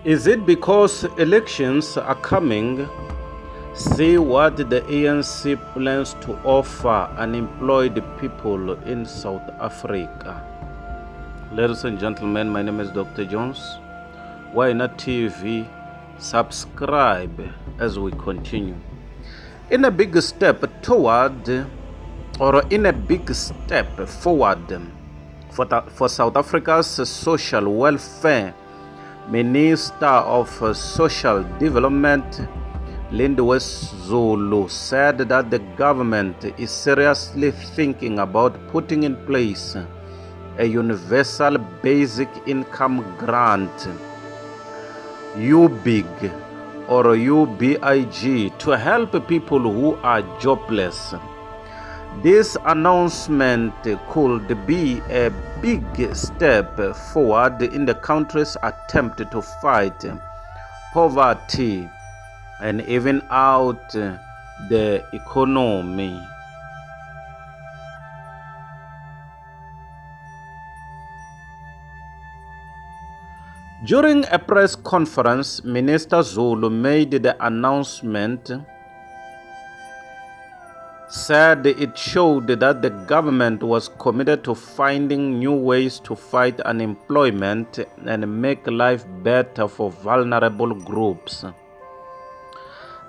Is it because elections are coming? See what the ANC plans to offer unemployed people in South Africa. Ladies and gentlemen, my name is Dr. Jones. Why not TV? Subscribe as we continue. In a big step forward for South Africa's social welfare, Minister of Social Development Lindiwe Zulu said that the government is seriously thinking about putting in place a universal basic income grant, UBIG or UBIG, to help people who are jobless. This announcement could be a big step forward in the country's attempt to fight poverty and even out the economy. During a press conference, Minister Zulu made the announcement, said it showed that the government was committed to finding new ways to fight unemployment and make life better for vulnerable groups.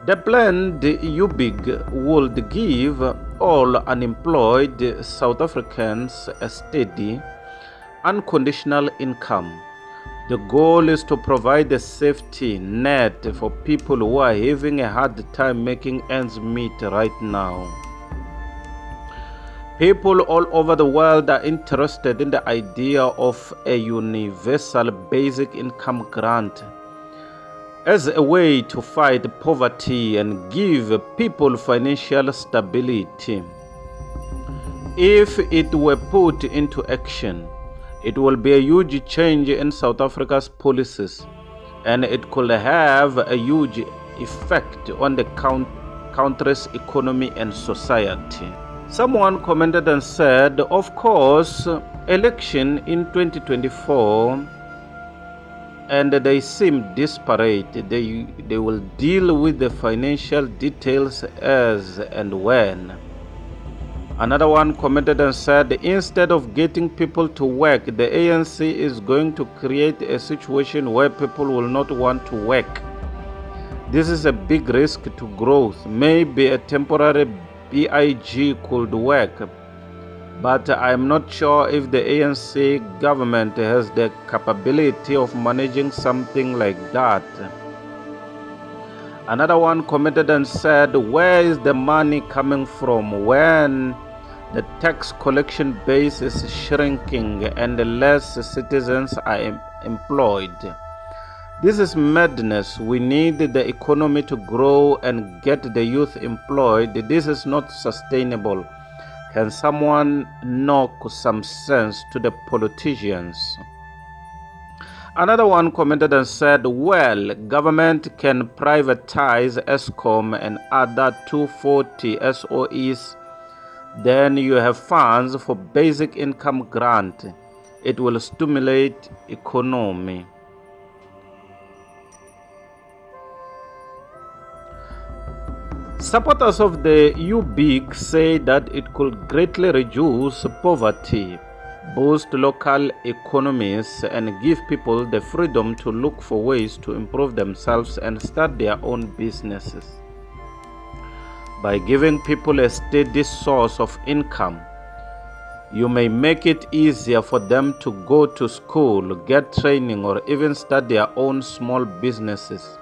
The planned UBIG would give all unemployed South Africans a steady, unconditional income. The goal is to provide a safety net for people who are having a hard time making ends meet right now. People all over the world are interested in the idea of a universal basic income grant as a way to fight poverty and give people financial stability. If it were put into action, it will be a huge change in South Africa's policies, and it could have a huge effect on the country's economy and society. Someone commented and said, of course, election in 2024, and they seem disparate. They will deal with the financial details as and when. Another one commented and said, instead of getting people to work, the ANC is going to create a situation where people will not want to work. This is a big risk to growth. Maybe a temporary BIG could work, but I'm not sure if the ANC government has the capability of managing something like that. Another one commented and said, where is the money coming from when the tax collection base is shrinking and less citizens are employed? This is madness. We need the economy to grow and get the youth employed. This is not sustainable. Can someone knock some sense to the politicians? Another one commented and said, well, government can privatize Eskom and other 240 SOEs. Then you have funds for basic income grant. It will stimulate economy. Supporters of the UBIG say that it could greatly reduce poverty, boost local economies, and give people the freedom to look for ways to improve themselves and start their own businesses. By giving people a steady source of income, you may make it easier for them to go to school, get training, or even start their own small businesses,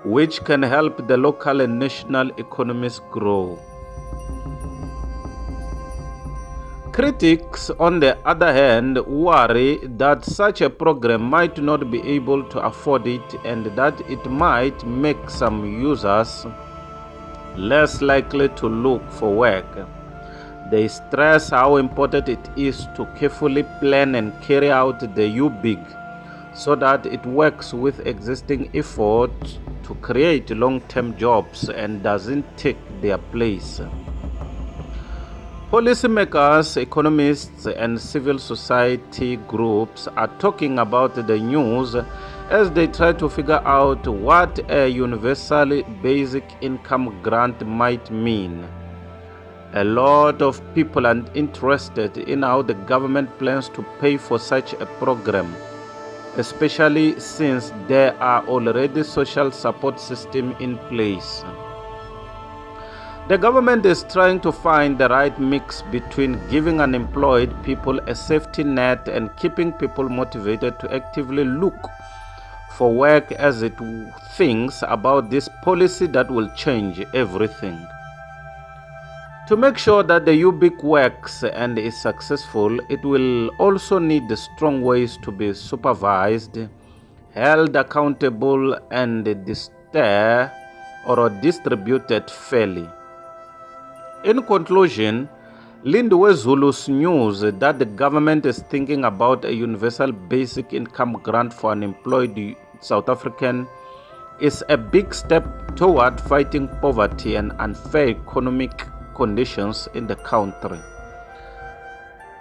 which can help the local and national economies grow. Critics, on the other hand, worry that such a program might not be able to afford it and that it might make some users less likely to look for work. They stress how important it is to carefully plan and carry out the UBIG so that it works with existing efforts to create long-term jobs and doesn't take their place. Policymakers, economists, and civil society groups are talking about the news as they try to figure out what a universal basic income grant might mean. A lot of people are interested in how the government plans to pay for such a program, especially since there are already social support systems in place. The government is trying to find the right mix between giving unemployed people a safety net and keeping people motivated to actively look for work as it thinks about this policy that will change everything. To make sure that the UBIC works and is successful, it will also need strong ways to be supervised, held accountable, and distributed fairly. In conclusion, Lindiwe Zulu's news that the government is thinking about a universal basic income grant for unemployed South African is a big step toward fighting poverty and unfair economic conditions in the country.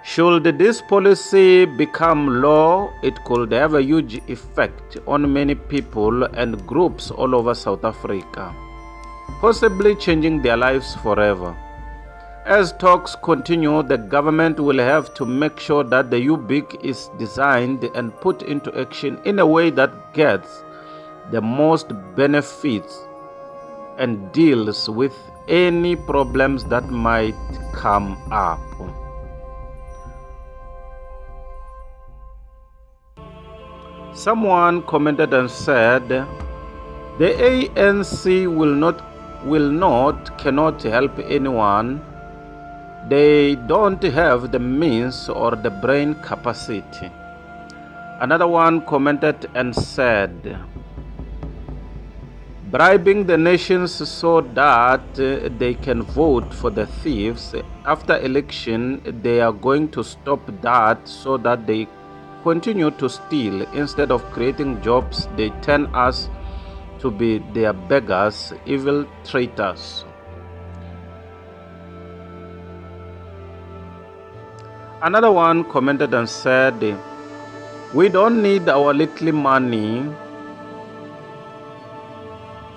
Should this policy become law, it could have a huge effect on many people and groups all over South Africa, possibly changing their lives forever. As talks continue, the government will have to make sure that the UBIC is designed and put into action in a way that gets the most benefits and deals with any problems that might come up. Someone commented and said, the ANC cannot help anyone. They don't have the means or the brain capacity. Another one commented and said, bribing the nations so that they can vote for the thieves after election, they are going to stop that so that they continue to steal. Instead of creating jobs, they turn us to be their beggars, evil traitors. Another one commented and said, we don't need our little money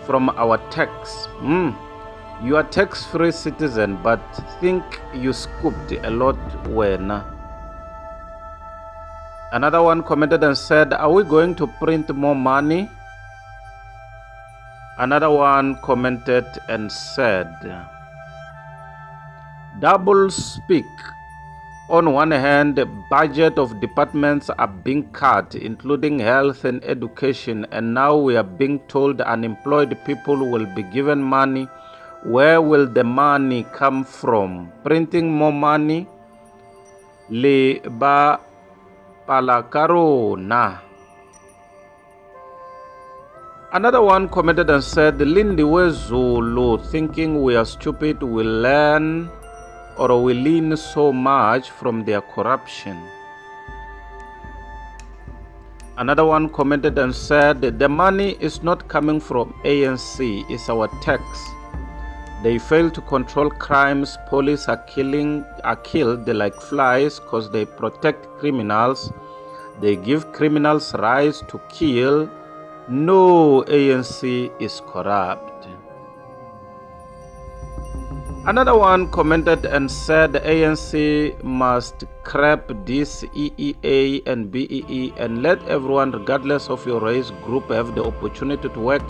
from our tax. You are tax-free citizen, but think you scooped a lot when. Another one commented and said, are we going to print more money? Another one commented and said, double speak. On one hand, the budget of departments are being cut, including health and education, and now we are being told unemployed people will be given money. Where will the money come from? Printing more money? Le ba palakarona. Another one commented and said, Lindiwe Zulu, thinking we are stupid, will learn or we lean so much from their corruption. Another one commented and said, the money is not coming from ANC, it's our tax. They fail to control crimes. Police are killed like flies because they protect criminals. They give criminals rights to kill. No, ANC is corrupt. Another one commented and said the ANC must scrap this EEA and BEE and let everyone, regardless of your race group, have the opportunity to work,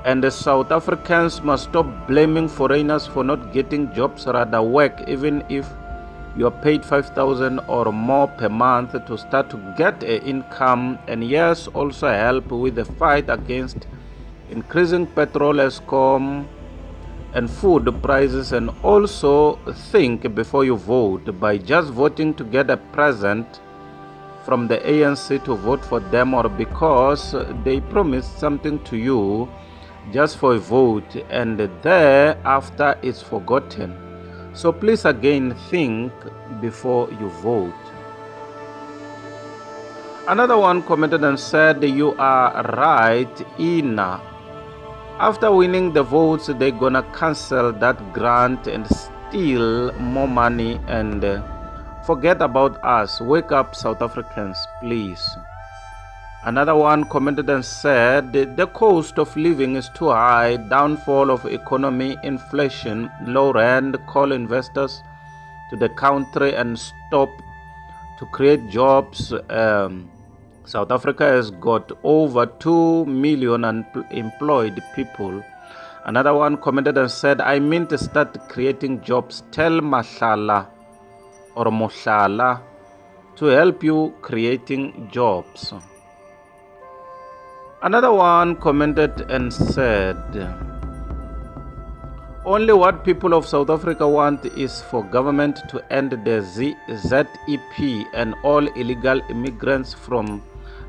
and the South Africans must stop blaming foreigners for not getting jobs, rather work, even if you are paid 5,000 or more per month to start to get an income, and yes, also help with the fight against increasing petrol, Eskom, and food prices, and also think before you vote. By just voting to get a present from the ANC to vote for them, or because they promised something to you just for a vote and thereafter it's forgotten. So please again think before you vote. Another one commented and said, you are right, Ina. After winning the votes, they're gonna cancel that grant and steal more money and forget about us. Wake up, South Africans, please. Another one commented and said, the cost of living is too high, downfall of economy, inflation, low rand, call investors to the country and stop to create jobs. South Africa has got over 2 million unemployed people. Another one commented and said, I mean to start creating jobs. Tell Mashala or Moshala to help you creating jobs. Another one commented and said, only what people of South Africa want is for government to end the ZEP and all illegal immigrants from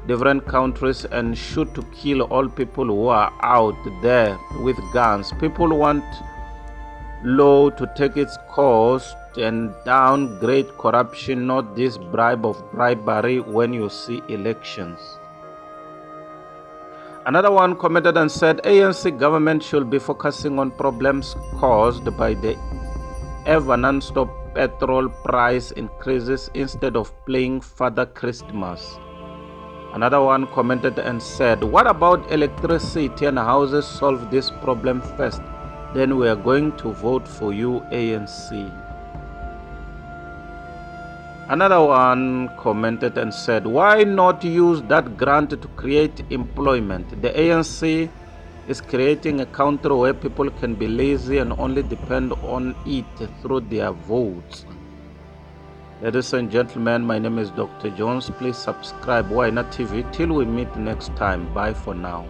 different countries and shoot to kill all people who are out there with guns. People want law to take its course and downgrade corruption, not this bribery when you see elections. Another one commented and said, ANC government should be focusing on problems caused by the ever non-stop petrol price increases instead of playing Father Christmas. Another one commented and said, what about electricity and houses? Solve this problem first, then we are going to vote for you, ANC. Another one commented and said, why not use that grant to create employment? The ANC is creating a country where people can be lazy and only depend on it through their votes. Ladies and gentlemen, my name is Dr. Jones. Please subscribe Why Not TV. Till we meet next time. Bye for now.